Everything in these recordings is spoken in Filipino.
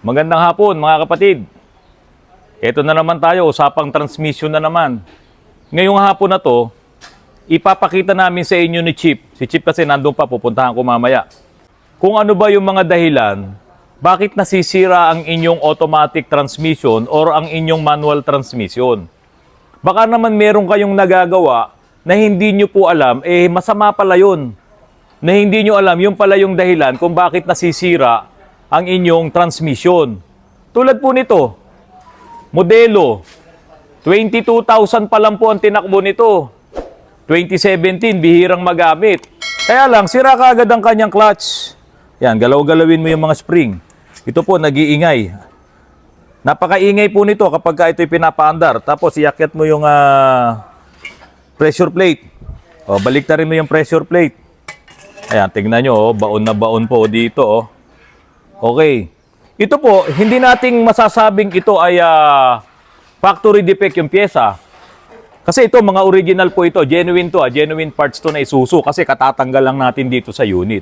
Magandang hapon mga kapatid. Ito na naman tayo, usapang transmission na naman. Ngayong hapon na to, ipapakita namin sa inyo ni Chip. Si Chip kasi nandun pa, pupuntahan ko mamaya. Kung ano ba yung mga dahilan, bakit nasisira ang inyong automatic transmission or ang inyong manual transmission. Baka naman meron kayong nagagawa na hindi nyo po alam, masama pala yun. Na hindi nyo alam, yung pala yung dahilan kung bakit nasisira ang inyong transmission. Tulad po nito, modelo, 22,000 pa lang po ang tinakbo nito. 2017, bihirang magamit. Kaya lang, sira kaagad ang kanyang clutch. Yan, galaw-galawin mo yung mga spring. Ito po, nag-iingay. Napakaingay po nito kapag ito'y pinapaandar. Tapos, iakyat mo yung pressure plate. O, baliktarin mo yung pressure plate. Ayan, tignan nyo, baon na baon po dito. Okay. Ito po, hindi nating masasabing ito ay factory defect yung pyesa. Kasi ito, mga original po ito. Genuine to, genuine parts to na Isuzu. Kasi katatanggal lang natin dito sa unit.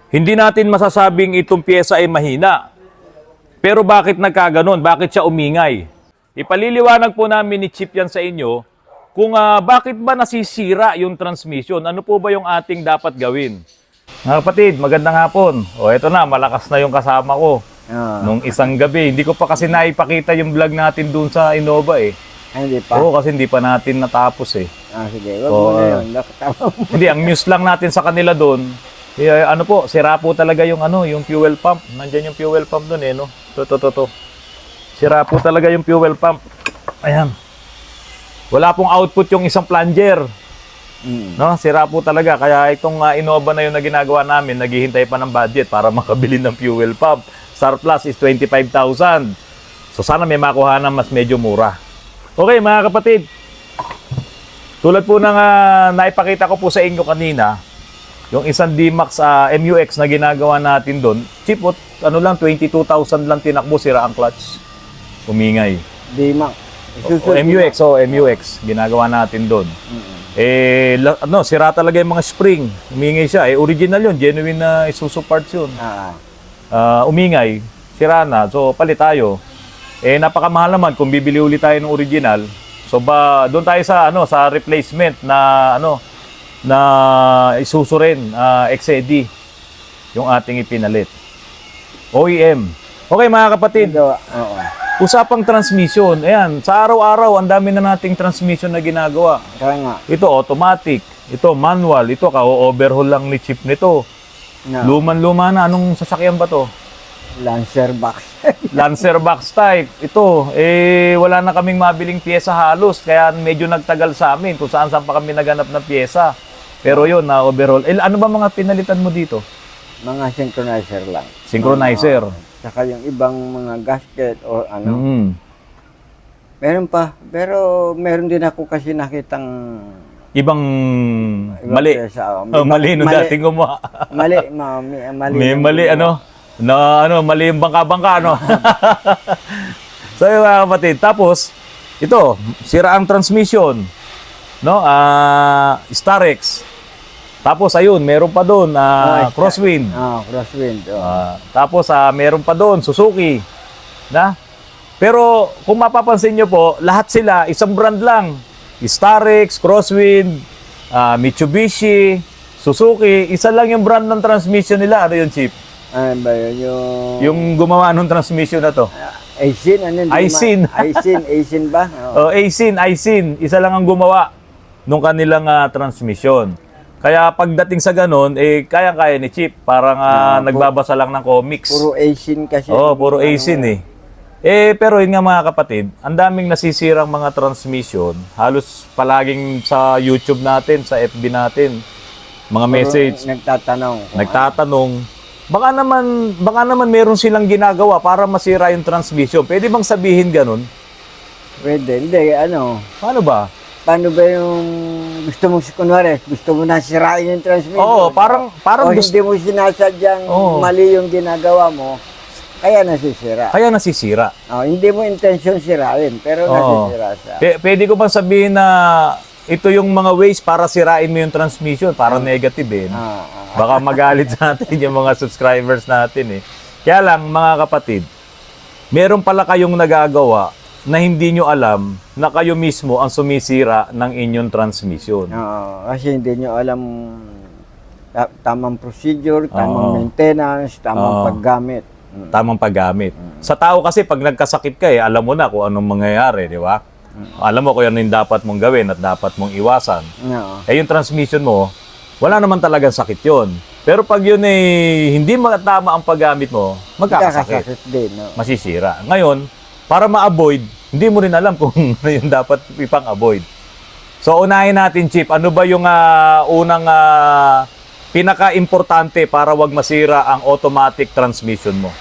Hindi natin masasabing itong pyesa ay mahina. Pero bakit nagkaganon? Bakit siya umingay? Ipaliliwanag po namin ni Chip yan sa inyo kung bakit ba nasisira yung transmission. Ano po ba yung ating dapat gawin? Mga kapatid, magandang hapon. O eto na, malakas na yung kasama ko. Nung isang gabi, hindi ko pa kasi naipakita yung vlog natin dun sa Innova Hindi pa? Oo, kasi hindi pa natin natapos Sige, wag mo na yun. Hindi, ang news lang natin sa kanila dun, ano po, sira po talaga yung yung fuel pump. Nandyan yung fuel pump dun no? To. Sira po talaga yung fuel pump. Ayan. Wala pong output yung isang plunger. No, sira po talaga. Kaya itong Innova na yun na ginagawa namin, naghihintay pa ng budget para makabili ng fuel pump. Surplus is 25,000. So sana may makuha na mas medyo mura. Okay mga kapatid. Tulad po ng naipakita ko po sa inyo kanina, yung isang D-Max MUX na ginagawa natin doon, cheap, ano lang, 22,000 lang tinakbo, sira ang clutch. Umingay. D-Max. MUX, ginagawa natin doon. Sira talaga yung mga spring. Umingay siya. Original yun. Genuine na Isuzu parts yun. Umingay. Sira na. So, palit tayo. Napakamahal naman kung bibili ulit tayo ng original. So, doon tayo sa, sa replacement na, na Isuzu rin, XED. Yung ating ipinalit. OEM. Okay, mga kapatid. Usapang transmission. Ayan, sa araw-araw, ang dami na nating transmission na ginagawa. Kaya nga. Ito automatic, ito manual, ito ka-overhaul lang ni Chip nito. Luman-luma na. Anong sasakyan ba to? Lancer box. Lancer box type. Ito, wala na kaming mabiling pyesa halos. Kaya medyo nagtagal sa amin kung saan pa kami naganap ng pyesa. Pero yun, na-overhaul. Ano ba mga pinalitan mo dito? Mga synchronizer lang. Synchronizer. Saka yung ibang mga gasket o Meron pa. Pero meron din ako kasi nakitang ibang mali. Mali nung dating gumawa. Mali. Mali, mali yung bangka-bangka, So, yung mga kapatid. Tapos, ito, sira ang transmission. Starex. Tapos, ayun, meron pa doon, crosswind. Crosswind. Tapos, meron pa doon, Suzuki. Pero, kung mapapansin nyo po, lahat sila, isang brand lang. Starex, Crosswind, Mitsubishi, Suzuki, isa lang yung brand ng transmission nila. Ano yun, Chip? Ano ba yun? Yung gumawa ng transmission na to. Aisin, Aisin. Aisin ba? Aisin. Isa lang ang gumawa nung kanilang transmission. Kaya pagdating sa ganun, kaya-kaya ni Chip. Parang nagbabasa lang ng comics. Puro Aisin kasi. Puro Aisin pero yun nga mga kapatid, ang daming nasisirang mga transmission. Halos palaging sa YouTube natin, sa FB natin, mga message. Nagtatanong. Baka naman meron silang ginagawa para masira yung transmission. Pwede bang sabihin ganun? Pwede. Hindi, Paano ba? Paano ba yung gusto mo na sirain yung transmission? Oo, parang hindi mo sinasadyang mali yung ginagawa mo. Kaya nasisira. Hindi mo intention sirain, pero nasisira siya. Pwede ko bang sabihin na ito yung mga ways para sirain mo yung transmission? Parang negative Baka magalit sa atin yung mga subscribers natin Kaya lang, mga kapatid, meron pala kayong nagagawa na hindi nyo alam na kayo mismo ang sumisira ng inyong transmission. Oo, kasi hindi nyo alam tamang procedure, tamang Oo. maintenance, tamang Oo. paggamit. Tamang paggamit. Sa tao kasi, pag nagkasakit ka, alam mo na kung anong mangyayari, di ba? Alam mo kung ano yung dapat mong gawin at dapat mong iwasan. Oo. Yung transmission mo, wala naman talagang sakit yon. Pero pag yun hindi tama ang paggamit mo, magkakasakit. Magkakasakit din. No? Masisira. Ngayon, para ma-avoid, hindi mo rin alam kung ano yung dapat ipang-avoid. So, unahin natin, Chip. Ano ba yung unang pinaka-importante para wag masira ang automatic transmission mo?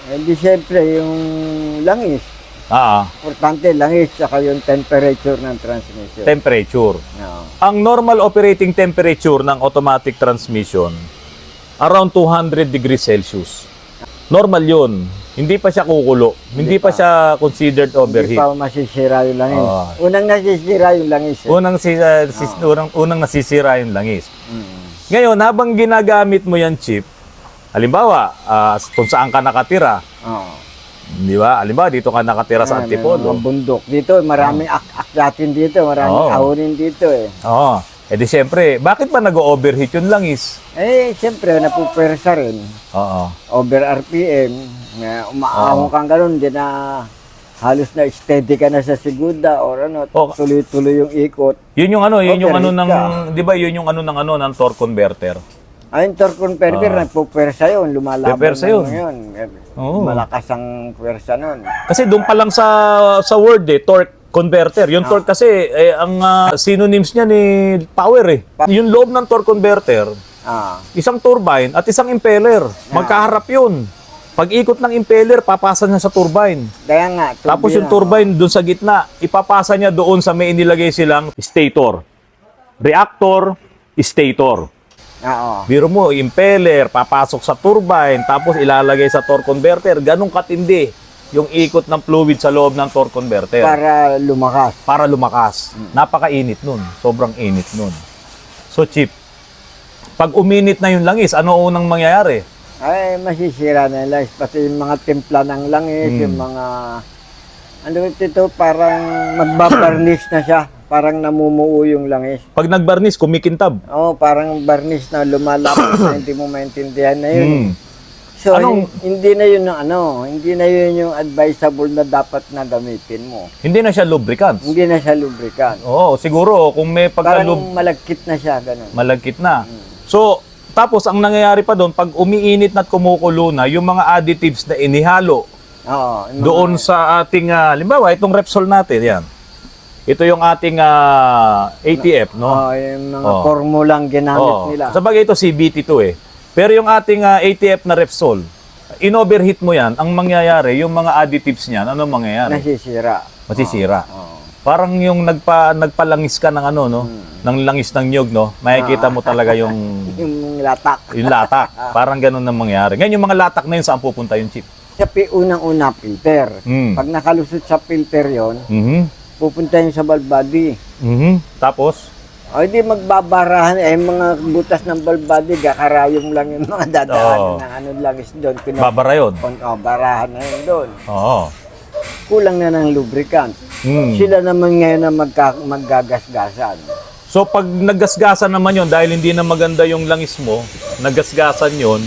Hindi siyempre yung langis. Importante langis saka yung temperature ng transmission. Temperature. Oo. Ang normal operating temperature ng automatic transmission, around 200 degrees Celsius. Normal yun. Hindi pa siya kukulo. Hindi pa siya considered Hindi overheat. pa masisira yung langis. Oo. Unang nasisira yung langis. Eh. Unang nasisira yung langis. Mm. Ngayon, habang ginagamit mo yan, Chip, halimbawa, kung saan ka nakatira, Oo. di ba? Halimbawa, dito ka nakatira sa May Antipolo. mga bundok. Dito, maraming akyatin dito. Maraming Oo. ahonin dito eh. Oo. Eh di siyempre, bakit ba nag-overheat yung langis? Eh, siyempre, napupersa rin. Oo. Over RPM. Umaahon kang ganun, di na halos na steady ka na sa segunda or ano, Oo. tuloy-tuloy yung ikot. Yun yung yun yung Overheat ng, ka. di ba yun yung ng torque converter? Ayun, torque converter, nagpupersa yun, lumalaban Pupersa na yun. yun. Oo. Malakas ang puwersa nun. Kasi doon pa lang sa word torque converter. Yung torque kasi, ang synonyms niya ni power Yung loob ng torque converter, isang turbine at isang impeller. Magkaharap yun. Pag ikot ng impeller, papasa niya sa turbine. Kaya nga. Tapos yung turbine doon sa gitna, ipapasa niya doon sa may inilagay silang stator. Reactor, stator. Oo. Biro mo, impeller, papasok sa turbine, tapos ilalagay sa torque converter. Ganong katindi yung ikot ng fluid sa loob ng torque converter. Para lumakas. Para lumakas. Napakainit nun. Sobrang init nun. So, Chip, pag uminit na yung langis, ano unang mangyayari? Ay, masisira na yung langis. Pati yung mga timpla ng langis, yung mga... Ano ito, parang magbabarnish na siya. Parang namumuo yung langis. Pag nagbarnis, kumikintab. Oo, parang barnish na lumalapot na hindi mo maintindihan na yun. So, hindi na yun hindi na yun yung advisable na dapat na gamitin mo. Hindi na siya lubricant. Hindi na siya lubricant. Oo, siguro kung may Parang malagkit na siya, ganun. malagkit na. So, tapos ang nangyayari pa doon, pag umiinit na at kumukulo na, yung mga additives na inihalo Oo. doon sa ating, halimbawa, itong Repsol natin, yan. Ito yung ating ATF, no? Oo, yung mga formulang ginamit nila. Sabagay ito CBT to Pero yung ating ATF na Repsol, in-overheat mo yan, ang mangyayari, yung mga additives niyan, ano mangyayari? Nasisira. Masisira. Oo. Parang yung nagpalangis ka ng ng langis ng nyog, no? Makikita mo talaga yung Yung latak. yung latak. Parang ganun ang mangyayari. Ngayon yung mga latak na yun, saan pupunta yung chip? Sa unang-una filter. Mm. Pag nakalusot sa filter yon, pupunta yun sa valve body. Tapos? O hindi magbabarahan, mga butas ng valve body, kakarayong lang yung mga dadaan ng langis doon. Babara yun? Barahan na yun doon. Oo. Kulang na ng lubricant. Sila naman ngayon na maggagasgasan. So pag naggasgasan naman yon dahil hindi na maganda yung langis mo, naggasgasan yon,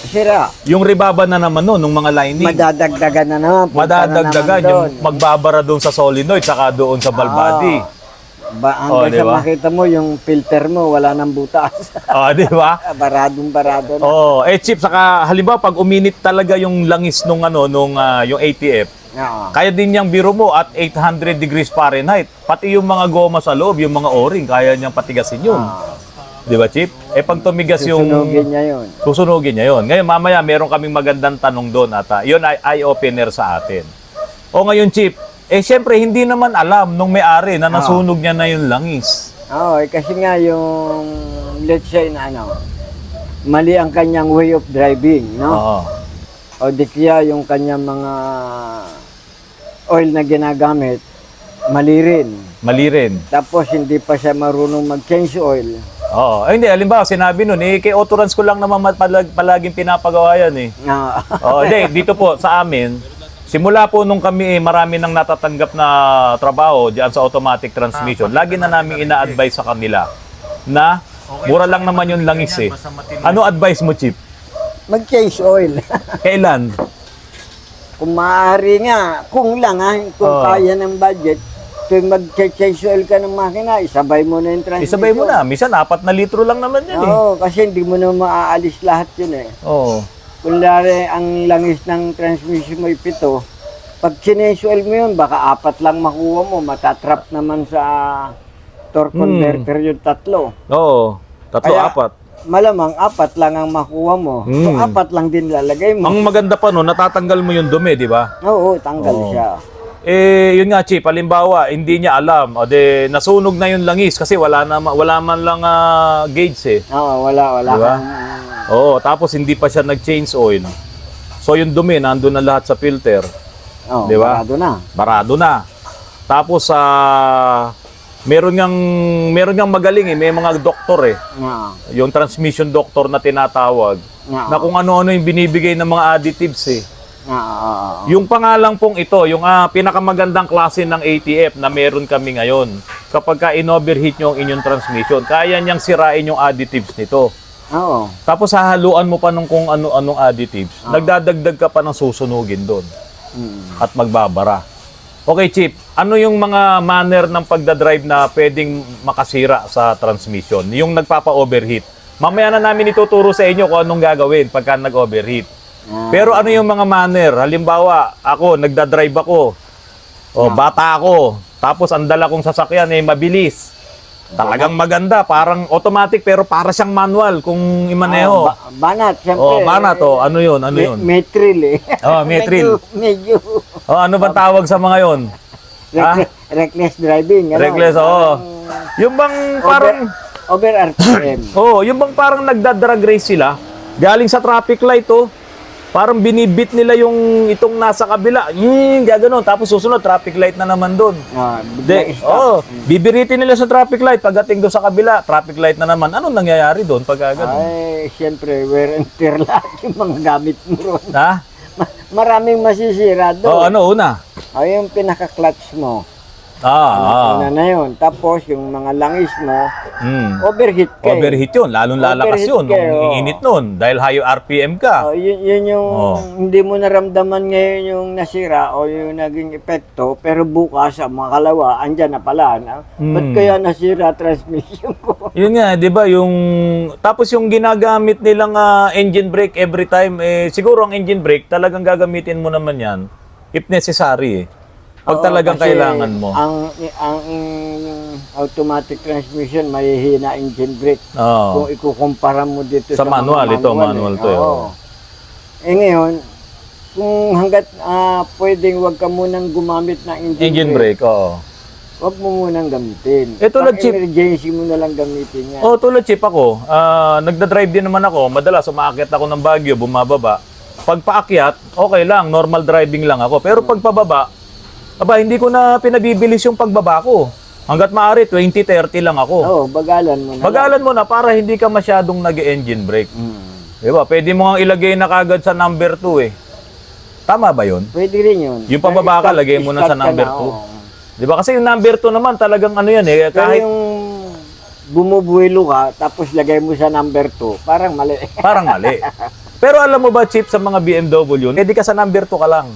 Sira. yung rebaba na naman nun, ng mga lining. Madadagdagan na naman. punta na Madadagdagan naman yung doon. magbabara doon sa solenoid saka doon sa valve body. Hanggang sa diba? makita mo yung filter mo, wala nang butas. Di ba? Baradong-barado na. Chip, saka halimbawa pag uminit talaga yung langis nung yung ATF, Oo. kaya din niyang biro mo at 800 degrees Fahrenheit. Pati yung mga goma sa loob, yung mga o-ring, kaya niyang patigasin yun. Di ba, Chip? Pag tumigas Susunugin niya yun. Susunugin niya yun. Ngayon, mamaya, meron kaming magandang tanong doon at yun ay eye-opener sa atin. Ngayon, Chip, siyempre, hindi naman alam nung may-ari na nasunog niya na yung langis. Kasi nga yung, let's say na mali ang kanyang way of driving, no? O di kaya yung kanyang mga oil na ginagamit, mali rin. Mali rin. Tapos hindi pa siya marunong mag-change oil. Hindi, halimbawa, sinabi nun, kay Autorans ko lang naman palaging pinapagawa yan Hindi, dito po, sa amin, Simula po nung kami marami nang natatanggap na trabaho diyan sa automatic transmission, lagi na namin ina-advise sa kanila na mura lang naman yung langis eh. Ano advice mo, Chip? Mag-change oil. Kailan? Kung maaari nga, kung lang ha, kung Oo. kaya ng budget, tuwing mag-change oil ka ng makina, isabay mo na yung transmission. Isabay mo na. Minsan 4 na litro lang naman yan eh. Oo, kasi hindi mo na maaalis lahat yun eh. Oo. Kunwari, ang langis ng transmission mo ay 7, pag change oil mo yun, baka 4 lang makuha mo, matatrap naman sa torque converter yung 3. Oo. 3, Kaya- 4. Malamang 4 lang ang makuha mo. So 4 lang din lalagay mo. Ang maganda pa no, natatanggal mo yung dumi, di ba? Oo, tanggal siya. Eh, yun nga, Chip, halimbawa, hindi niya alam, o de, nasunog na yung langis kasi wala man lang gauge eh. Oo, wala Diba? kang... Oo, tapos hindi pa siya nag-change oil. So yung dumi, nandun na lahat sa filter. Oo, Di ba? barado na. Barado na. Tapos, meron ngang magaling eh, may mga doktor eh. Oo. Yung transmission doctor na tinatawag, Oo. na kung ano-ano yung binibigay ng mga additives eh. Oo. Yung pangalang pong ito, yung pinakamagandang klase ng ATF na meron kami ngayon, kapag ka in-overheat nyo ang inyong transmission, kaya niyang sirain yung additives nito. Oo. Tapos hahaluan mo pa ng kung ano-anong additives, nagdadagdag ka pa ng susunugin doon at magbabara. Okay, Chip, ano yung mga manner ng pagdadrive na pwedeng makasira sa transmission? Yung nagpapa-overheat. Mamaya na namin ituturo sa inyo kung anong gagawin pagka nag-overheat. Pero ano yung mga manner? Halimbawa, ako, nagdadrive ako. O, bata ako. Tapos ang dala kong sasakyan ay mabilis. Talagang maganda. Parang automatic pero para siyang manual kung imaneho. Banat, siyempre. Oh, banat to. Ano yun? Ano yun? May thrill eh. Oh, may thrill. Medyo Oh, ano bang tawag sa mga yon? reckless driving. Ano? Reckless, oo. Yung bang parang... Over RPM. Oo, yung bang parang nagdadrag race sila, galing sa traffic light, oh. Parang binibit nila yung itong nasa kabila. Gaganon. Tapos susunod, traffic light na naman doon. Bibiritin nila sa traffic light. Pagdating doon sa kabila, traffic light na naman. Anong nangyayari doon pag gano'n? Ay, siyempre, wear and tear lahat yung mga gamit mo ron. Ha? Maraming masisira doon. Oh, ano una? O, yung pinaka-clutch mo. Ah. Una na yun. Tapos, yung mga langis mo, Mm. overheat ka. Overheat yun. Lalong lalakas Overheat yun. ka, Nung oh. iinit nun. Dahil higher RPM ka. Yun yung hindi mo naramdaman ngayon yung nasira o yung naging epekto, pero bukas ang mga kalawa, andyan na pala. Ba't kaya nasira transmission ko? Yun nga, 'di ba, yung tapos yung ginagamit nilang engine brake every time siguro ang engine brake talagang gagamitin mo naman 'yan if necessary. Pag Oo, talagang kasi kailangan mo. Ang automatic transmission mahihina engine brake. Oo. Kung ikukumpara mo dito Sa mga manual, ito, manual to, Oo. Ngayon, kung hanggat pwedeng wag ka munang gumamit ng Engine brake, oo. wag mo munang gamitin. Tulad, Pag Chip. emergency mo na lang gamitin yan. Oh, tulad Chip ako, nagda-drive din naman ako. Madalas umaakyat ako ng Baguio, bumababa. Pag paakyat, okay lang, normal driving lang ako. Pero pag pababa, hindi ko na pinabibilis yung pagbaba ko. Hanggat maaari, 20-30 lang ako. Oo, bagalan mo na. Bagalan mo na para hindi ka masyadong nag-engine brake. Mm. Diba? Pwede mo nga ilagay na kagad sa number 2 eh. Tama ba yun? Pwede rin yun. Yung pababa ka, lagay mo na sa Start ka number na, 2. oo. Diba? Kasi yung number 2 naman talagang ano yan eh. Pero Kahit yung bumubuelo ka, tapos lagay mo sa number 2, parang mali. parang mali. Pero alam mo ba, Chip, sa mga BMW, pwede ka sa number 2 ka lang.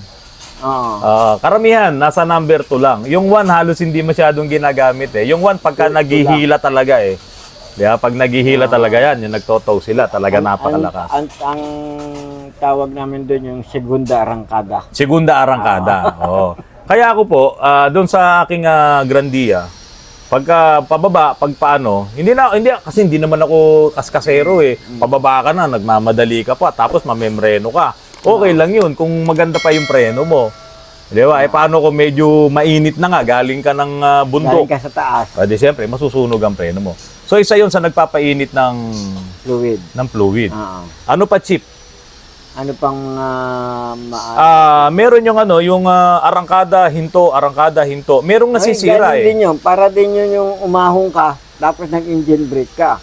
Oo. Karamihan, nasa number 2 lang. Yung 1 halos hindi masyadong ginagamit eh. Yung 1 pagka naghihila talaga eh. Diba? Pag naghihila talaga yan, yung nagtotow sila, talaga napakalakas. Ang tawag namin doon yung segunda arangkada. Segunda arangkada. Oo. Kaya ako po, doon sa aking Grandia, pagka pababa, pag paano, hindi kasi hindi naman ako kaskasero eh. Pababa ka na, nagmamadali ka pa, tapos mamemreno ka. Okay lang yun kung maganda pa yung preno mo. Di ba? Paano kung medyo mainit na nga, galing ka ng bundok. Galing ka sa taas, Di siyempre, masusunog ang preno mo. So isa yun sa nagpapainit ng fluid. fluid. Oo. Ano pa, Chip? Ano pang Meron yung arangkada, hinto. Merong nasisira ganun eh. din yun. Para din yun yung umahong ka, tapos nag-engine brake ka.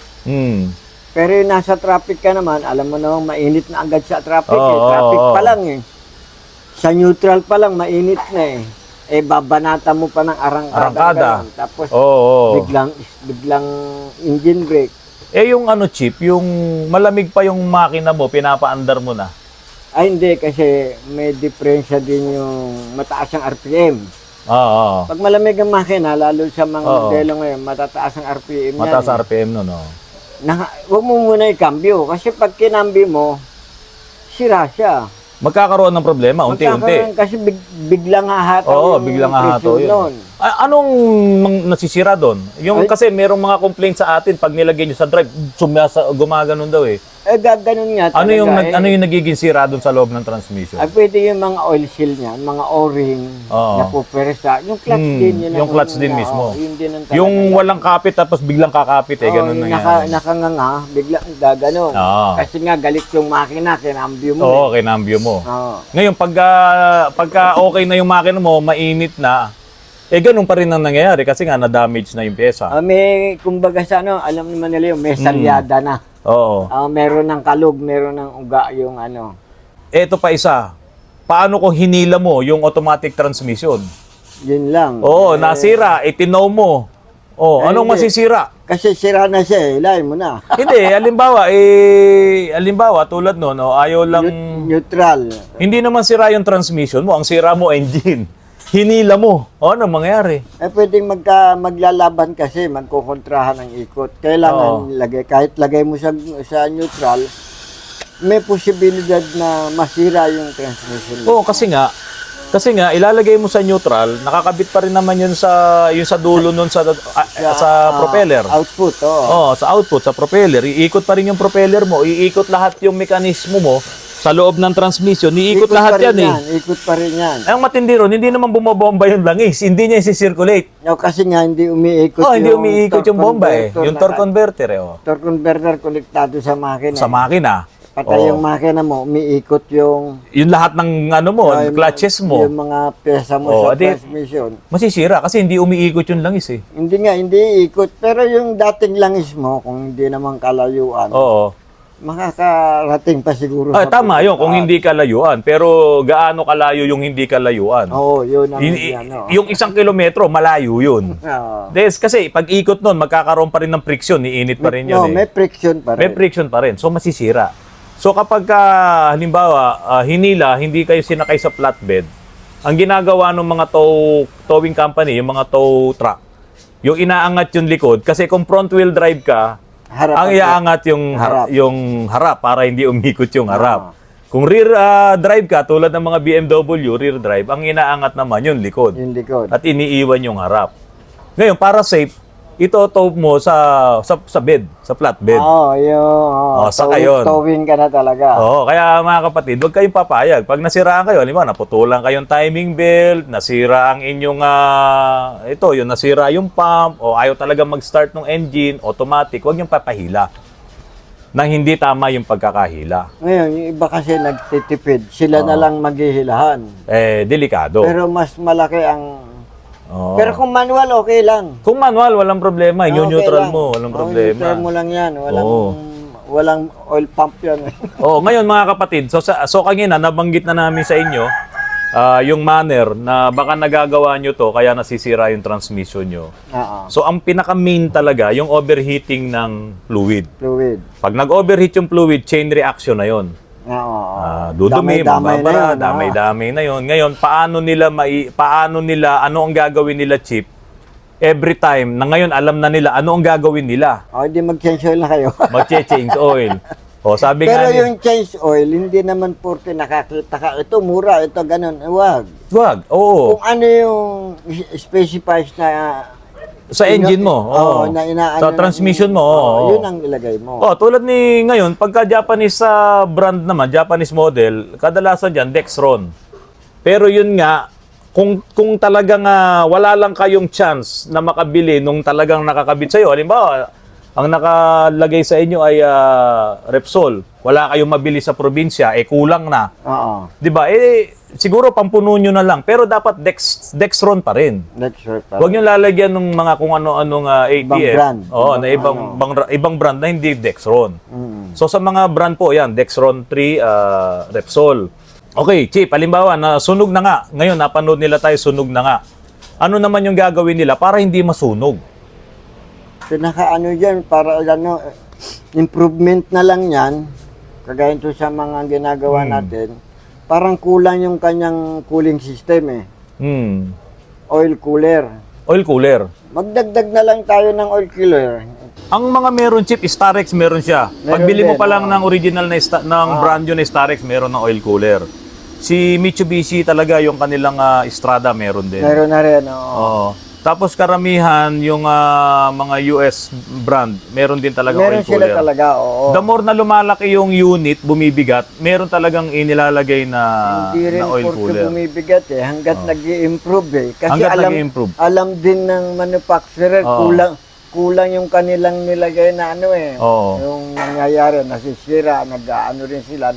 Pero yung nasa traffic ka naman, alam mo naman mainit na agad sa traffic. Oo, Traffic oo. pa lang eh. Sa neutral pa lang, mainit na eh. Eh, babanata mo pa ng arangkada. Arangkada. Ganun. Tapos, Oo. biglang engine brake. Eh yung ano chip, yung malamig pa yung makina mo, pinapaandar mo na. Ay, hindi. Kasi may diferensya din yung mataas ang RPM. Oo. Pag malamig ang makina, lalo sa mga Oo. modelo ngayon, matataas ang RPM yan. Mataas eh. RPM no, no. Huwag mo muna ikambyo. Kasi pag kinambyo mo, sira siya. Magkakaroon ng problema, unti-unti. Magkakaroon kasi biglang hahataw Oo, yung biglang hahato presyo yun. nun. Anong nasisira doon? Yung Ay. kasi merong mga complaint sa atin pag nilagay nyo sa drive, gumaganon daw eh. Eh, gaganon nga Ano yung talaga, ano yung nagiging sira doon sa loob ng transmission? Ay, pwede yung mga oil seal niyan, mga o-ring Oo. na pupersa. Yung clutch din yun. yung ang clutch una, din mismo. yun din ang talaga. Yung walang kapit tapos biglang kakapit eh, ganun yung nangyayari. nakanganga, biglang gaganon. Oo. Kasi nga galit yung makina, kinambyo mo. Oo, kinambyo mo. Oo. Ngayon, pagka okay na yung makina mo, mainit na, eh ganun pa rin ang nangyayari kasi nga na-damage na yung pyesa. May, kumbaga sa ano, alam naman nila yung may salyada na. Oo. Meron ng kalog, meron ng uga yung ano. Eto pa isa. Paano kung hinila mo yung automatic transmission? Yun lang. Oo, nasira, itinaw mo. Oh, Eh, anong hindi. masisira? Kasi sira na siya, hilahin mo na. Hindi, halimbawa tulad no, ayaw lang Neutral. hindi naman sira yung transmission mo, ang sira mo engine. Hinila mo. O ano mangyayari? Eh, pwedeng maglalaban kasi, magkukontrahan ng ikot. Kailangan kahit lagay mo sa neutral, may posibilidad na masira yung transmission. Oo, kasi nga ilalagay mo sa neutral, nakakabit pa rin naman yun sa dulo nun sa propeller. Output, oo. Oh, sa output sa propeller, iikot pa rin yung propeller mo, iikot lahat yung mekanismo mo sa loob ng transmission, iikot lahat pa rin yan eh. Ikot pa rin yan. Ang matindi ron, hindi naman bumabomba yung langis, hindi niya isi-circulate. No, kasi nga hindi umiikot Oh, hindi umiikot yung bomba eh. converter Yung torque converter eh. Oh. Torque converter konektado sa makina. Sa makina. Patay Oh. yung makina mo, umiikot yung Yung lahat ng ano mo, clutches mo, yung mga pyesa mo Oh, sa adi- transmission. masisira kasi hindi umiikot yung langis eh. Hindi ikot. Pero yung dating langis mo, kung hindi naman kalayuan, Oo. makakarating pa siguro. Ah, sa tama yun, pupuntahan. kung hindi kalayuan. Pero gaano kalayo yung hindi kalayuan? Oo, yun ang Yung- ano. Yung 1 kilometro, malayo yun. Oo. Kasi pag ikot nun, magkakaroon pa rin ng friction, iinit pa rin No, yun may eh. friction pa May rin. friction pa rin, so masisira. So kapag halimbawa, hinila, hindi kayo sinakay sa flatbed, ang ginagawa ng mga towing company, yung mga tow truck, yung inaangat yung likod, kasi kung front wheel drive ka, Harap ang ang- iaangat harap. yung harap para hindi umikot yung harap. Ah. Kung rear drive ka, tulad ng mga BMW, rear drive, ang inaangat naman yung likod. Yung likod. At iniiwan yung harap. Ngayon, para safe, ito tow mo sa bed, sa flatbed. Oo, yung saka yun. towing ka na talaga. Oo, kaya mga kapatid, huwag kayong papayag. Pag nasiraan kayo, halimbawa, naputulan kayong timing belt, nasira ang inyong, yung nasira yung pump, o ayaw talaga mag-start ng engine, automatic, huwag niyong papahila nang hindi tama yung pagkakahila. Ngayon, yung iba kasi nagtitipid, sila na lang maghihilahan. Delikado. Pero mas malaki ang... Oo. Pero kung manual, okay lang. Kung manual, walang problema. Okay Neutral lang. mo, walang problema. Neutral mo lang yan. Oo. Walang oil pump yan. Oh, ngayon mga kapatid, so kanina nabanggit na namin sa inyo yung manner na baka nagagawa nyo to kaya nasisira yung transmission nyo. Oo. So ang pinaka-main talaga yung overheating ng fluid. Fluid. Pag nag-overheat yung fluid, chain reaction na yon. Oo. Dudumi, Damay-damay na mababara, yun, damay-damay na yon. Ngayon, ano ang gagawin nila, Chip? Every time, na ngayon alam na nila ano ang gagawin nila. O, di mag-change oil na kayo. Mag-change oil. O, sabi Pero nga ni- yung change oil, hindi naman porke nakakita ka, ito mura, ito ganun. Wag. Wag, oo. Kung ano yung specifies na... Sa engine mo, oo. na inaano Sa transmission mo, oo. yun ang ilagay mo. Oh, tulad ni ngayon, pagka Japanese brand naman, Japanese model, kadalasan diyan Dexron. Pero yun nga, kung talagang wala lang kayong chance na makabili nung talagang nakakabit sa iyo, halimbawa, ang nakalagay sa inyo ay Repsol. Wala kayong mabili sa probinsya, kulang na. Oo. 'Di ba? Siguro pampuno nyo na lang, pero dapat Dexron pa rin. Next short. Huwag nyo lalagyan ng mga kung ano-anong ATF. Ibang brand. Oo, na ibang brand na hindi Dexron. Mm. So sa mga brand po, yan, Dexron 3, Repsol. Okay, Chip, halimbawa, na sunog na nga. Ngayon, napanood nila tayo, sunog na nga. Ano naman yung gagawin nila para hindi masunog? Pinaka-ano dyan, para ano, improvement na lang yan, kagaya ito sa mga ginagawa natin, parang kulang yung kanyang cooling system eh. Hmm. Oil cooler. Oil cooler. Magdagdag na lang tayo ng oil cooler. Ang mga meron, Chip, Starex meron siya. Meron Pagbili mo din, pa lang ng original na ng brand new na Starex, meron ng oil cooler. Si Mitsubishi talaga, yung kanilang Strada, meron din. Meron na rin, oo. Oo. Tapos karamihan, yung mga US brand, meron din talaga Meron oil sila cooler. talaga, oo. The more na lumalaki yung unit, bumibigat, meron talagang inilalagay na Hindi rin oil porke cooler. bumibigat eh, hanggat nag-i-improve eh. Kasi Hanggat alam, nag-i-improve. alam din ng manufacturer, Oo. kulang yung kanilang nilagay na ano eh. Oo. Yung nangyayari, nasisira, nag-ano rin sila,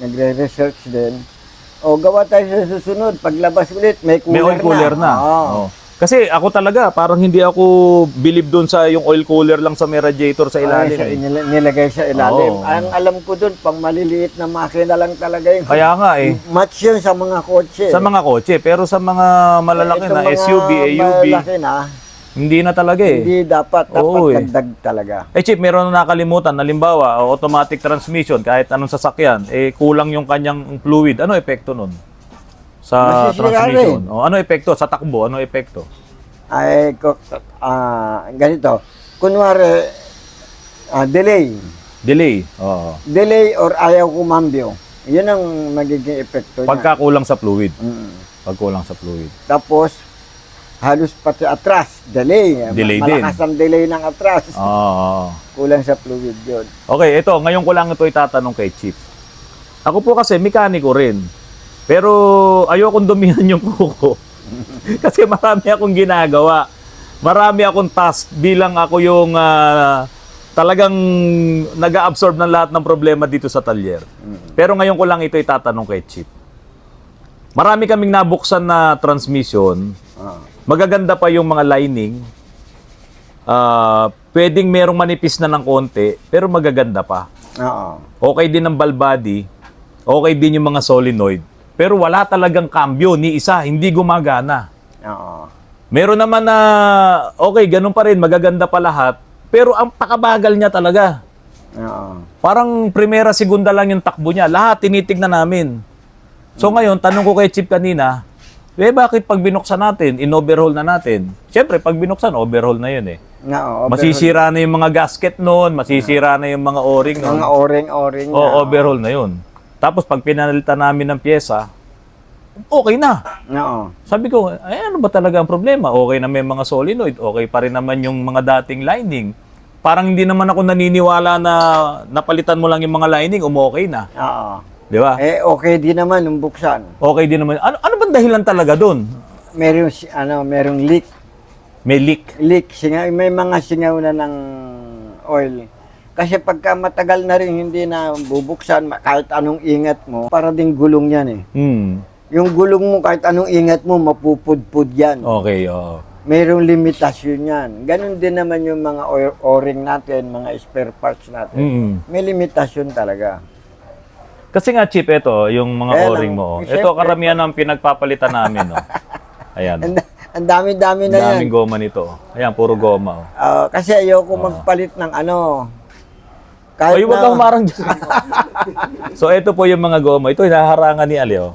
nagre-research din. O gawa tayo sa susunod, paglabas ulit, may cooler, May oil cooler na. Oo. Oo. Kasi ako talaga, parang hindi ako believe doon sa yung oil cooler lang sa may radiator sa ilalim. Ay, eh. nilagay sa ilalim. Oo. Ang alam ko doon, pang maliliit na makina lang talaga yun. Kaya nga eh. Match yun sa mga kotse. Sa mga kotse, pero sa mga malalaki Itong na, mga SUV, AUV, malalaki na, hindi na talaga eh. hindi dapat Oo, eh. dagdag talaga. Chip, meron na nakalimutan. Halimbawa, automatic transmission, kahit anong sasakyan, kulang yung kanyang fluid. Ano epekto nun? Sa Masisira transmission. O, ano epekto? Sa takbo, ano epekto? Ay, ganito. Kunwari, delay. Delay. Oo. Delay or ayaw kumambyo. Yun ang magiging epekto niya. Pagkakulang sa fluid. Mm. Pagkulang sa fluid. Tapos, halos pati atras. Delay. Delay Malakas ang delay ng atras. Oo. Kulang sa fluid yun. Okay, ito. Ngayon ko lang ito itatanong kay Chip. Ako po kasi, mekaniko rin. Pero ayokong dumihan yung kuko. Kasi marami akong ginagawa. Marami akong task bilang ako yung talagang nag-absorb ng lahat ng problema dito sa talyer. Pero ngayon ko lang ito itatanong kay Chip. Marami kaming nabuksan na transmission. Magaganda pa yung mga lining. Pwedeng merong manipis na ng konti, pero magaganda pa. Oo. Okay din ang ball body. Okay din yung mga solenoid. Pero wala talagang cambio ni isa, hindi gumagana. Oo. Meron naman na, okay, ganun pa rin, magaganda pa lahat. Pero ang pakabagal niya talaga. Oo. Parang primera, segunda lang yung takbo niya. Lahat tinitignan namin. So ngayon, tanong ko kay Chip kanina, bakit pag binuksan natin, in-overhaul na natin? Siyempre, pag binuksan, overhaul na yun eh. Oo. Masisira na yung mga gasket noon, masisira na yung mga o-ring noon. Mga oring-oring na. O, overhaul na yun. Tapos pag pinalitan namin ng pyesa, okay na. Oo. Sabi ko, ano ba talaga ang problema? Okay na may mga solenoid, okay pa rin naman yung mga dating lining. Parang hindi naman ako naniniwala na napalitan mo lang yung mga lining, okay na. Oo. Di ba? Okay din naman nung buksan. Okay din naman. Ano bang dahilan talaga doon? Merong leak. May leak. May mga singaw na ng oil. Kasi pagka matagal na rin hindi na bubuksan, kahit anong ingat mo, para ding gulong yan eh. Yung gulong mo, kahit anong ingat mo, mapupudpud yan. Okay, oo. Mayroong limitasyon yan. Ganon din naman yung mga o-ring natin, mga spare parts natin. May limitasyon talaga. Kasi nga, Chip, ito, yung mga Kaya o-ring lang, mo. siyempre. Ito, karamihan ng pinagpapalitan namin. No? Ayan. Ang dami-dami na yan. Daming goma nito. Ayan, puro goma. Oh. Kasi ayoko magpalit ng ano. Kahit Ay, wag kang humarang dyan. So, ito po yung mga goma. Ito, hinaharangan ni Aleo.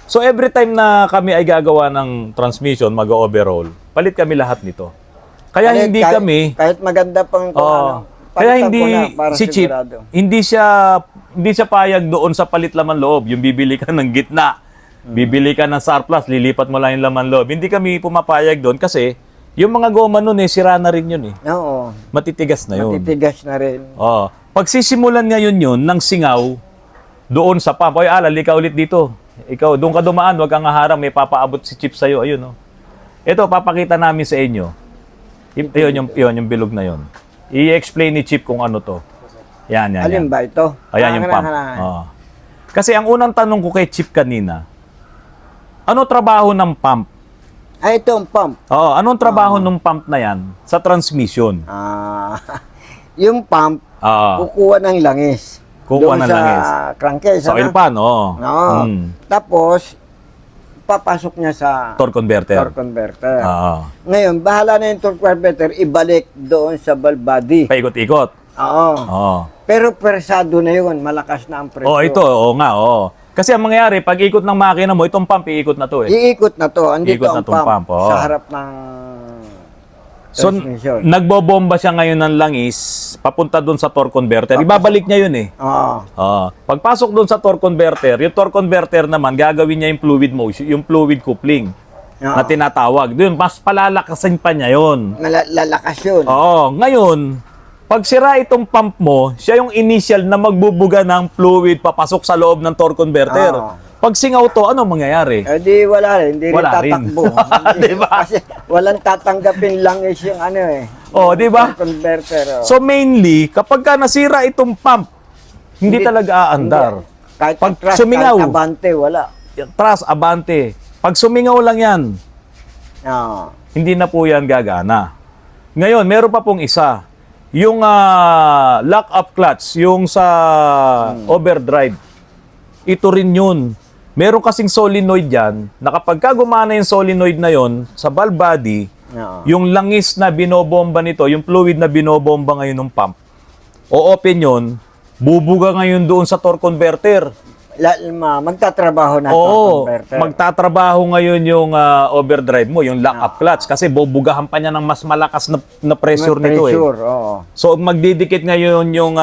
So, every time na kami ay gagawa ng transmission, mag-overhaul, palit kami lahat nito. Kaya hindi kami... Kahit maganda pang kaya palitan hindi ko na para si Chip, sigurado. hindi siya payag doon sa palit laman loob. Yung bibili ka ng gitna, bibili ka ng surplus, lilipat mo lang yung laman loob. Hindi kami pumapayag doon kasi yung mga goma nun sira na rin yun eh. Oo. Matitigas na yun. Matitigas na rin. Oo. Pagsisimulan ngayon yun ng singaw doon sa pump. Oy, Alal, ikaw ulit dito. Ikaw, doon ka dumaan, wag kang haharang, may papaabot si Chip sa'yo. Ayun, no? Ito, papakita namin sa inyo. Yun yung bilog na yun. I-explain ni Chip kung ano to. Yan. Alin ba ito? Ayan yung pump. Oo. Kasi ang unang tanong ko kay Chip kanina, ano trabaho ng pump? Ito ang pump. Oo, anong trabaho ng pump na yan sa transmission? Yung pump, kukuha ng langis. Kukuha doon ng sa langis. crankcase. Sa oil pan, oo. Oo. Tapos, papasok niya sa Torque converter. torque converter. Oo. Ngayon, bahala na yung torque converter, ibalik doon sa valve body. Paikot-ikot. Oo. Oo. Pero persado na yun, malakas na ang presyo. Oh, ito, oo nga, oo. Kasi ang mangyayari, pag ikot ng makina mo, itong pump, iikot na to eh. Iikot na to. Andito Iikot na ang tong pump, oo. sa harap ng So, transmission. nagbobomba siya ngayon ng langis, papunta doon sa torque converter. Ibabalik niya yun eh. Oo. Oo. Pagpasok doon sa torque converter, yung torque converter naman, gagawin niya yung fluid motion, yung fluid coupling Oo. na tinatawag. Doon, mas palalakasin pa niya yun. Lalakas yun. Oo. Ngayon, pag sira itong pump mo, siya yung initial na magbubuga ng fluid papasok sa loob ng torque converter. Oo. Pag singaw to, ano mangyayari? Eh di wala rin, hindi rin Wala rin. tatakbo. Diba? Kasi walang tatanggapin langis yung ano eh. Oh, di ba? Torque converter. Oh. So mainly, kapag ka nasira itong pump, hindi talaga aandar. Kahit pag atras, sumingaw, kahit abante, wala. Tras, abante. Pag sumingaw lang yan, Oo. hindi na po yan gagana. Ngayon, meron pa pong isa. Yung lock-up clutch, yung sa overdrive, ito rin yun. Meron kasing solenoid yan, na kapag ka gumana yung solenoid na yon sa valve body, Oo. yung langis na binobomba nito, yung fluid na binobomba ngayon ng pump, o-open yun, bubuga ngayon doon sa torque converter. Magtatrabaho na torque Oo, converter. magtatrabaho ngayon yung overdrive mo, yung lock-up clutch, kasi bubugahan pa niya ng mas malakas na pressure nito eh. Pressure, oo. So magdidikit ngayon yung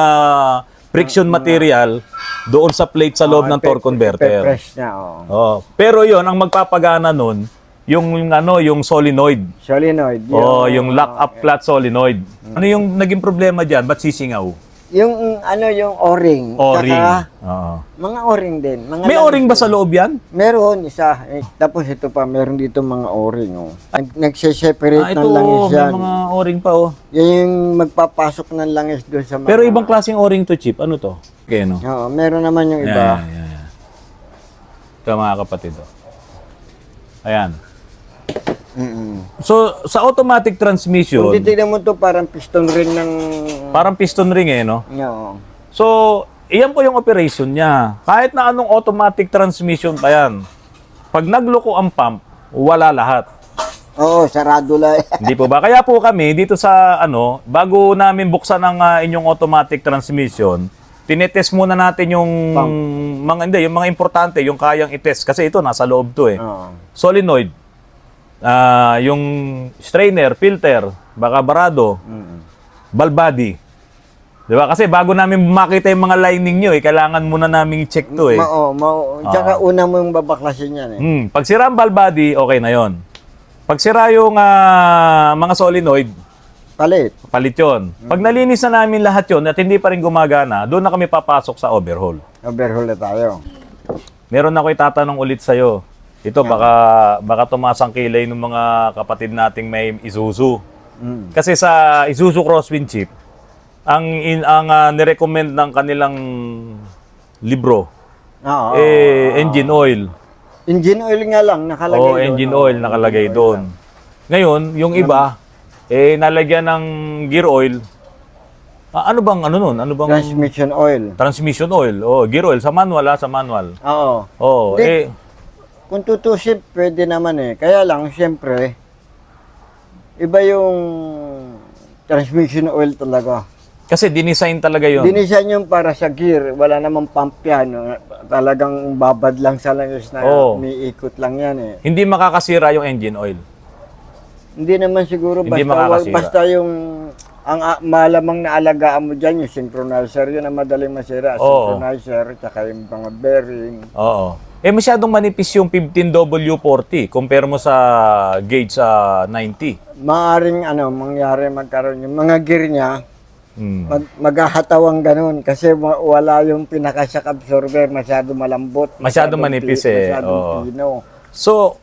friction material doon sa plate sa loob ng torque converter. Press niya, oo. Oh, pero 'yon ang magpapagana nun, yung solenoid. Solenoid. Yung lock-up clutch solenoid. Ano yung naging problema diyan? Ba't sisingaw? Yung yung O-ring. O-ring. Tsaka, Oo. mga O-ring din. Mga May langis o-ring ba din. sa loob yan? Meron, isa. Tapos ito pa, meron dito mga O-ring. Oh. Nagse-separate ng Ito, langis may yan. mga o-ring pa oh. Yan yung magpapasok ng langis doon sa mga... Pero ibang klaseng o-ring to, Chip. Ano to? Okay, no? Oo, meron naman yung iba. Yeah. Ito mga kapatid. Oh. Ayan. Mm-mm. So, sa automatic Kung transmission, titignan mo to parang piston ring ng... parang piston ring eh, no? Oo. So, iyan po yung operation niya. Kahit na anong automatic transmission pa yan. Pag nagloko ang pump, wala lahat. Oo, sarado lang. Hindi po ba? Kaya po kami, dito sa bago namin buksan ang inyong automatic transmission, tinetest muna natin yung yung mga importante, yung kayang itest. Kasi ito, nasa loob to eh. Oo. Solenoid, yung strainer, filter, baka barado, valve body. Diba? Kasi bago namin makita yung mga lining nyo, kailangan muna namin i-check to eh. Tsaka una mo yung babaklasin yan eh. Pag sira ang valve body, okay na yon. Pag sira yung mga solenoid, palit yun. Pag nalinis na namin lahat yun at hindi pa rin gumagana, doon na kami papasok sa overhaul. Overhaul na tayo. Meron ako itatanong ulit sa'yo. Ito, baka tumaas ang kilay ng mga kapatid nating may Isuzu. Kasi sa Isuzu Crosswind Chip, ang nirecommend ng kanilang libro, Oo. engine oil. Engine oil nga lang nakalagay O doon. engine oil nakalagay doon. Ngayon, yung iba, nalagyan ng gear oil. Ano bang nun? Ano bang Transmission oil. transmission oil? Gear oil sa manual sa manual. Oo. Hindi. Kung tutusin, pwede naman eh. Kaya lang, siyempre, iba yung transmission oil talaga. Kasi dinisign talaga yun. Dinisan yung para sa gear. Wala namang pump yan. Talagang babad lang sa langis na may ikot lang yan eh. Hindi makakasira yung engine oil. Hindi naman siguro. Hindi makakasira. Basta yung ang malamang na alagaan mo dyan, yung synchronizer, yun ang madaling masira. Oo. Synchronizer, tsaka yung mga bearing. Oo. Masyadong manipis yung 15W40 compare mo sa gauge sa 90. Maaring mangyari magkaroon yung mga gear niya, maghahatawang ganun kasi wala yung pinaka-shock absorber, masyado malambot. Masyadong manipis eh. Masyadong pino. So,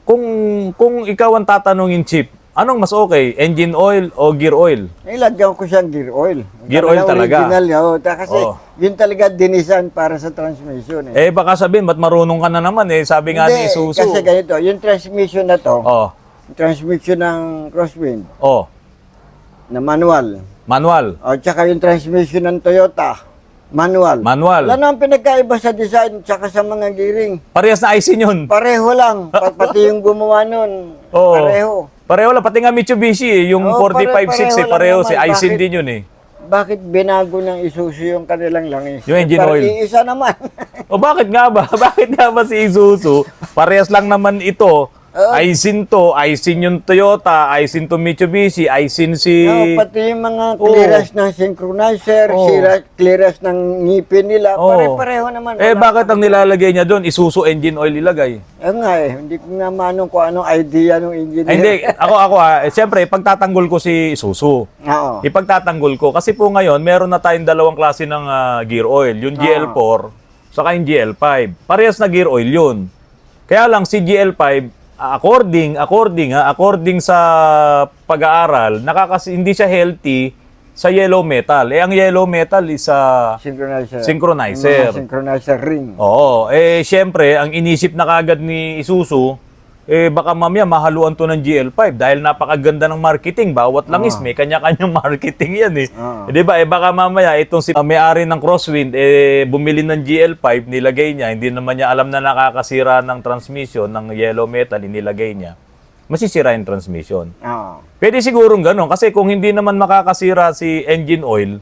kung ikaw ang tatanungin, Chip, anong mas okay? Engine oil o gear oil? Ilagyan ko siyang gear oil. Gear oil talaga? Original, kasi yun talaga dinisan para sa transmission eh. Baka sabihin, ba't marunong ka na naman eh? Sabi nga ni Isuzu. Kasi ganito, yung transmission na to, Oh. yung transmission ng Crosswind, Oh. na manual, Manual. o tsaka yung transmission ng Toyota, Manual. Manual. Wala nang pinagkaiba sa design tsaka sa mga gearing. Parehas na IC yun. Pareho lang. Pati yung gumawa nun, Oo. pareho. Pareho lang. Pati nga Mitsubishi, yung Oo, 4560, pareho. pareho lang Si naman. Aisin Bakit? din yun eh. Bakit binago ng Isuzu yung kanilang langis? Yung engine oil. Iisa naman. O bakit nga ba? Bakit nga ba si Isuzu? Parehas lang naman ito. Aisin to, Aisin yung Toyota, Aisin to Mitsubishi, Aisin si... No, pati yung mga Oo. clearance ng synchronizer, Oo. clearance ng ngipin nila, Oo. pare-pareho naman. Eh Wala bakit ang nilalagay niya doon? Isuzu engine oil ilagay. nga hindi ko nga manong kung anong idea ng engineer. Ay, hindi, ako siyempre, pagtatanggol ko si Isuzu. Oo. Ipagtatanggol ko. Kasi po ngayon, meron na tayong dalawang klase ng gear oil. Yung GL4, saka yung GL5. Parehas na gear oil yun. Kaya lang si GL5, according sa pag-aaral, hindi siya healthy sa yellow metal. Eh, ang yellow metal is Synchronizer. synchronizer. Mga synchronizer ring. Oo. Eh, syempre, ang inisip na kagad ni Isuzu, baka mamaya mahaluan to ng GL5 dahil napakaganda ng marketing. Bawat langis, may kanya-kanyang marketing yan eh. Di ba? Baka mamaya itong si may-ari ng Crosswind, bumili ng GL5, nilagay niya, hindi naman niya alam na nakakasira ng transmission ng yellow metal, inilagay niya. Masisira yung transmission. Oo. Pwede sigurong ganun kasi kung hindi naman makakasira si engine oil,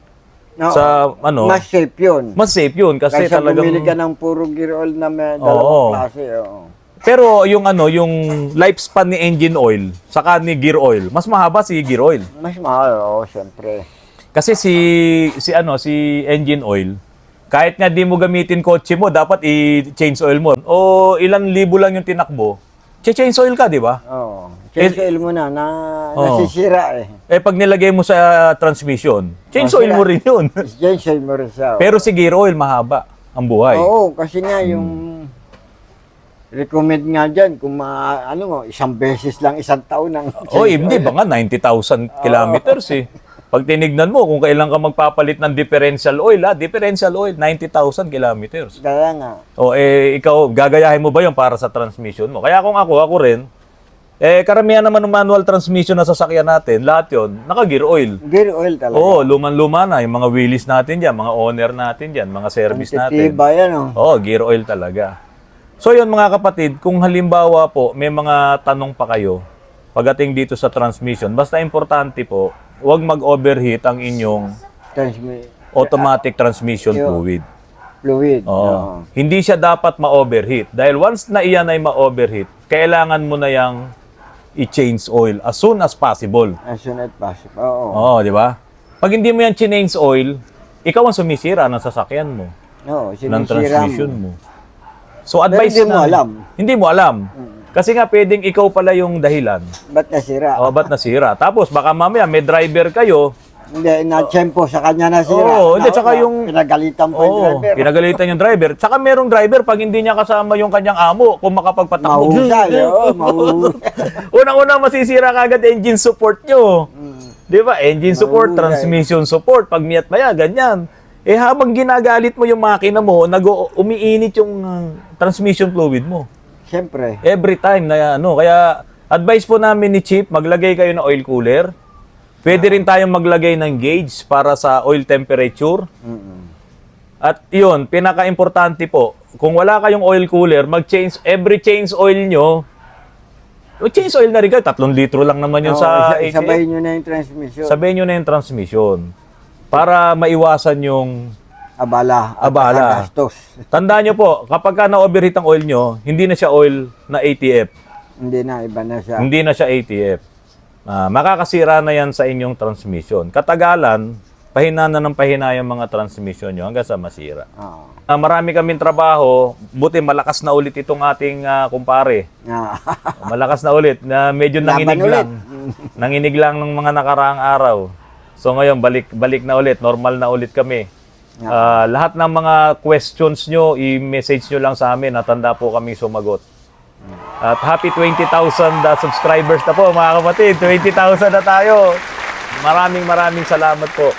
Oo. sa Mas safe yun. mas safe yun kasi Kaysa talagang... bumili ka ng puro gear oil na may Oo. dalawang klase. Oo. Pero yung lifespan ni engine oil saka ni gear oil, mas mahaba si gear oil. Mas mahal, oo, syempre. Kasi si engine oil, kahit nga di mo gamitin kotse mo, dapat i-change oil mo. O ilang libo lang yung tinakbo, change oil ka, di ba? Oo. Change oil mo na, Oo. nasisira eh. Eh pag nilagay mo sa transmission, change oil mo rin yun. Change oil mo rin siya. Pero si gear oil, mahaba ang buhay. Oo, kasi nga yung recommend nga dyan, kung isang beses lang, isang taon ng O hindi ba nga 90,000 kilometers eh. Pag tinignan mo kung kailan ka magpapalit ng differential oil, differential oil 90,000 kilometers. Kaya nga. O ikaw gagayahin mo ba 'yon para sa transmission mo? Kaya kung ako rin, karamihan naman ng manual transmission na sasakyan natin, lahat 'yon naka-gear oil. Gear oil talaga. Oo, luman-luma na yung mga wheelies natin diyan, mga owner natin diyan, mga service natin. Titiba yan, Oo, gear oil talaga. So yun mga kapatid, kung halimbawa po may mga tanong pa kayo pagdating dito sa transmission, basta importante po, huwag mag-overheat ang inyong automatic transmission fluid. Fluid. Oo. Hindi siya dapat ma-overheat. Dahil once na iyan ay ma-overheat, kailangan mo na yang i-change oil as soon as possible. As soon as possible. Oo. Oo, di ba? Pag hindi mo yan change oil, ikaw ang sumisira ng sasakyan mo, Oo, ng sinisira transmission mo. mo. So advice hindi mo na- alam. Hindi mo alam. Kasi nga pwedeng ikaw pala yung dahilan. Ba't nasira? O ba't nasira? Tapos baka mamaya may driver kayo. Hindi, na-tempo sa kanya nasira. Oo, hindi, tsaka yung- Pinagalitan po yung Oo, driver. pinagalitan yung driver. Tsaka merong driver pag hindi niya kasama yung kanyang amo, kung makapagpatakbo. Mahusay, oo, mahusay. Unang-una masisira kagad engine support nyo. Di ba? Engine support, Mahusay. transmission support, pag miyat maya, ganyan. Habang ginagalit mo yung makina mo, umiinit yung transmission fluid mo. Siyempre. Every time na kaya advice po namin ni Chief, maglagay kayo ng oil cooler. Pwede rin tayong maglagay ng gauge para sa oil temperature. At yun, pinaka-importante po, kung wala kayong oil cooler, every change oil nyo, change oil na rin kayo, 3 litro lang naman yun Oo, sa sabayin nyo na yung transmission. Sabihin nyo na yung transmission para maiwasan yung Abala. at Abala. gastos. tandaan nyo po, kapag ka na-overheat ang oil nyo, hindi na siya oil na ATF. Hindi na, iba na siya. Hindi na siya ATF. Makakasira na yan sa inyong transmission. Katagalan, pahina na ng pahina yung mga transmission nyo hanggang sa masira. Oo. Marami kaming trabaho, buti malakas na ulit itong ating kumpare. Ah. Malakas na ulit, na medyo Laban nanginig ulit. lang. Nanginig lang ng mga nakaraang araw. So ngayon, balik na ulit, normal na ulit kami. Lahat ng mga questions nyo, i-message nyo lang sa amin, natanda po kami sumagot. At happy 20,000 subscribers na po mga kapatid. 20,000 na tayo. Maraming salamat po.